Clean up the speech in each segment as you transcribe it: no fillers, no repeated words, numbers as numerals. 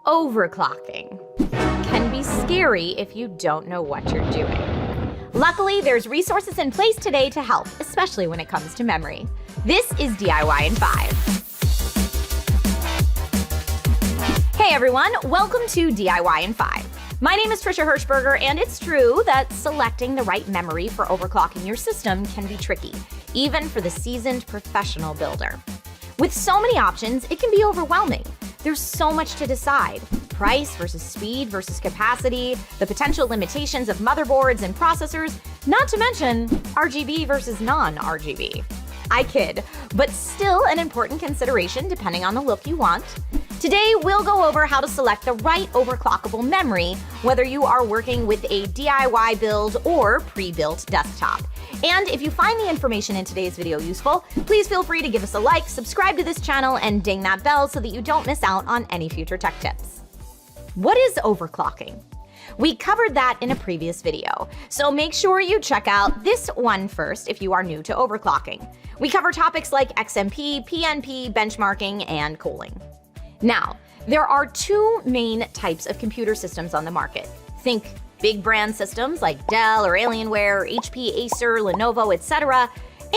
Overclocking can be scary if you don't know what you're doing. Luckily, there's resources in place today to help, especially when it comes to memory. This is DIY in 5. Hey everyone, welcome to DIY in 5. My name is Trisha Hirschberger, and it's true that selecting the right memory for overclocking your system can be tricky, even for the seasoned professional builder. With so many options, it can be overwhelming. There's so much to decide. Price versus speed versus capacity, the potential limitations of motherboards and processors, not to mention RGB versus non-RGB. I kid, but still an important consideration depending on the look you want. Today, we'll go over how to select the right overclockable memory, whether you are working with a DIY build or pre-built desktop. And if you find the information in today's video useful, please feel free to give us a like, subscribe to this channel, and ding that bell so that you don't miss out on any future tech tips. What is overclocking? We covered that in a previous video, so make sure you check out this one first if you are new to overclocking. We cover topics like XMP, PNP, benchmarking, and cooling. Now, there are two main types of computer systems on the market. Think big brand systems like Dell or Alienware, HP, Acer, Lenovo, etc.,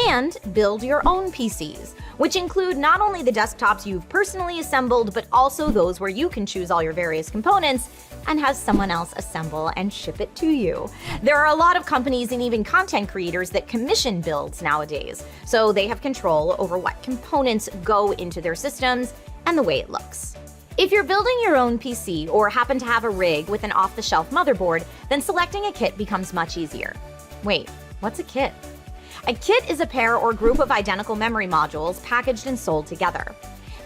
and build your own PCs, which include not only the desktops you've personally assembled, but also those where you can choose all your various components and have someone else assemble and ship it to you. There are a lot of companies and even content creators that commission builds nowadays, so they have control over what components go into their systems and the way it looks. If you're building your own PC or happen to have a rig with an off-the-shelf motherboard, then selecting a kit becomes much easier. Wait, what's a kit? A kit is a pair or group of identical memory modules packaged and sold together.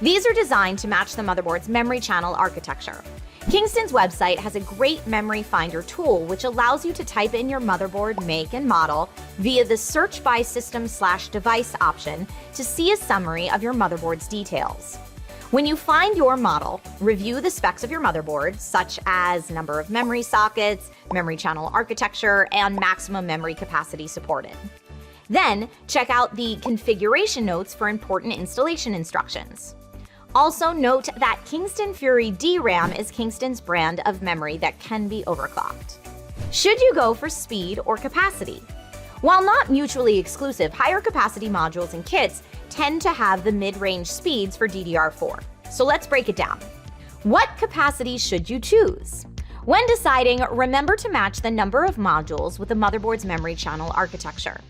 These are designed to match the motherboard's memory channel architecture. Kingston's website has a great memory finder tool which allows you to type in your motherboard make and model via the search by system/device option to see a summary of your motherboard's details. When you find your model, review the specs of your motherboard, such as number of memory sockets, memory channel architecture, and maximum memory capacity supported. Then, check out the configuration notes for important installation instructions. Also note that Kingston FURY DRAM is Kingston's brand of memory that can be overclocked. Should you go for speed or capacity? While not mutually exclusive, higher capacity modules and kits tend to have the mid-range speeds for DDR4. So let's break it down. What capacity should you choose? When deciding, remember to match the number of modules with the motherboard's memory channel architecture.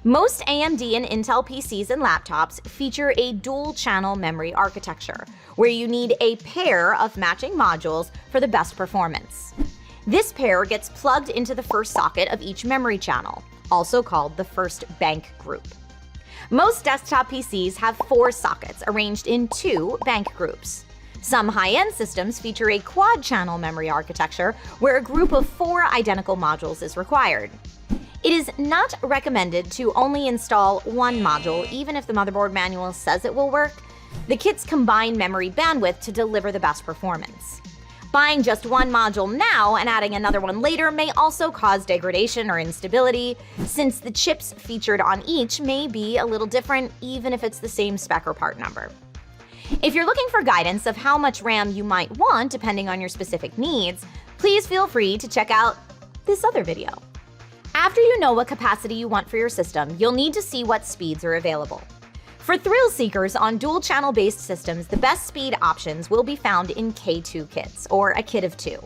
Most AMD and Intel PCs and laptops feature a dual-channel memory architecture, where you need a pair of matching modules for the best performance. This pair gets plugged into the first socket of each memory channel, also called the first bank group. Most desktop PCs have 4 sockets arranged in 2 bank groups. Some high-end systems feature a quad-channel memory architecture where a group of 4 identical modules is required. It is not recommended to only install one module, even if the motherboard manual says it will work. The kits combine memory bandwidth to deliver the best performance. Buying just one module now and adding another one later may also cause degradation or instability, since the chips featured on each may be a little different, even if it's the same spec or part number. If you're looking for guidance of how much RAM you might want depending on your specific needs, please feel free to check out this other video. After you know what capacity you want for your system, you'll need to see what speeds are available. For thrill seekers on dual-channel based systems, the best speed options will be found in K2 kits, or a kit of 2.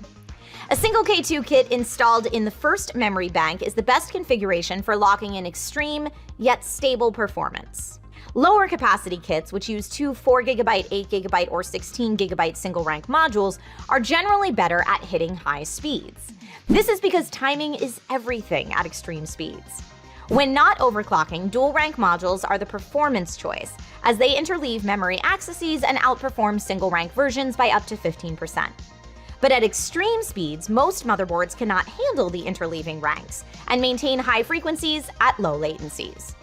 A single K2 kit installed in the first memory bank is the best configuration for locking in extreme, yet stable performance. Lower capacity kits, which use 2 4GB, 8GB, or 16GB single-rank modules, are generally better at hitting high speeds. This is because timing is everything at extreme speeds. When not overclocking, dual-rank modules are the performance choice, as they interleave memory accesses and outperform single-rank versions by up to 15%. But at extreme speeds, most motherboards cannot handle the interleaving ranks and maintain high frequencies at low latencies.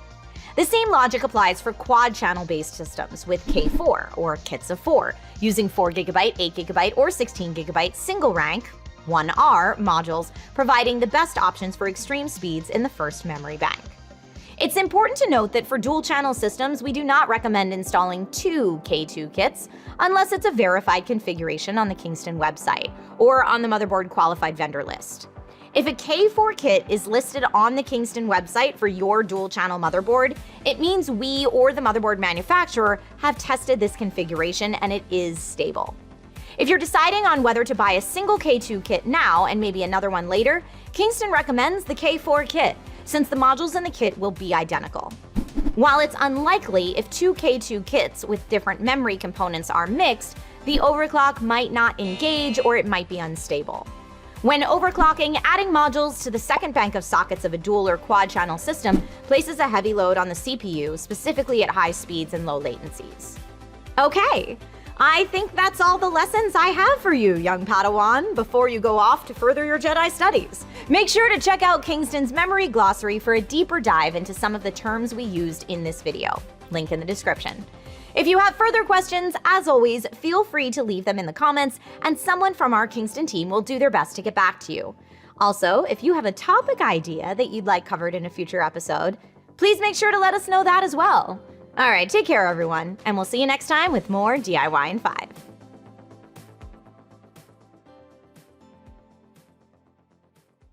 The same logic applies for quad-channel-based systems with K4, or kits of 4, using 4GB, 8GB, or 16GB single-rank 1R modules, providing the best options for extreme speeds in the first memory bank. It's important to note that for dual-channel systems, we do not recommend installing two K2 kits unless it's a verified configuration on the Kingston website or on the motherboard qualified vendor list. If a K4 kit is listed on the Kingston website for your dual-channel motherboard, it means we or the motherboard manufacturer have tested this configuration and it is stable. If you're deciding on whether to buy a single K2 kit now and maybe another one later, Kingston recommends the K4 kit, since the modules in the kit will be identical. While it's unlikely if two K2 kits with different memory components are mixed, the overclock might not engage or it might be unstable. When overclocking, adding modules to the second bank of sockets of a dual or quad channel system places a heavy load on the CPU, specifically at high speeds and low latencies. Okay, I think that's all the lessons I have for you, young Padawan, before you go off to further your Jedi studies. Make sure to check out Kingston's memory glossary for a deeper dive into some of the terms we used in this video. Link in the description. If you have further questions, as always, feel free to leave them in the comments, and someone from our Kingston team will do their best to get back to you. Also, if you have a topic idea that you'd like covered in a future episode, please make sure to let us know that as well. All right, take care, everyone, and we'll see you next time with more DIY in 5.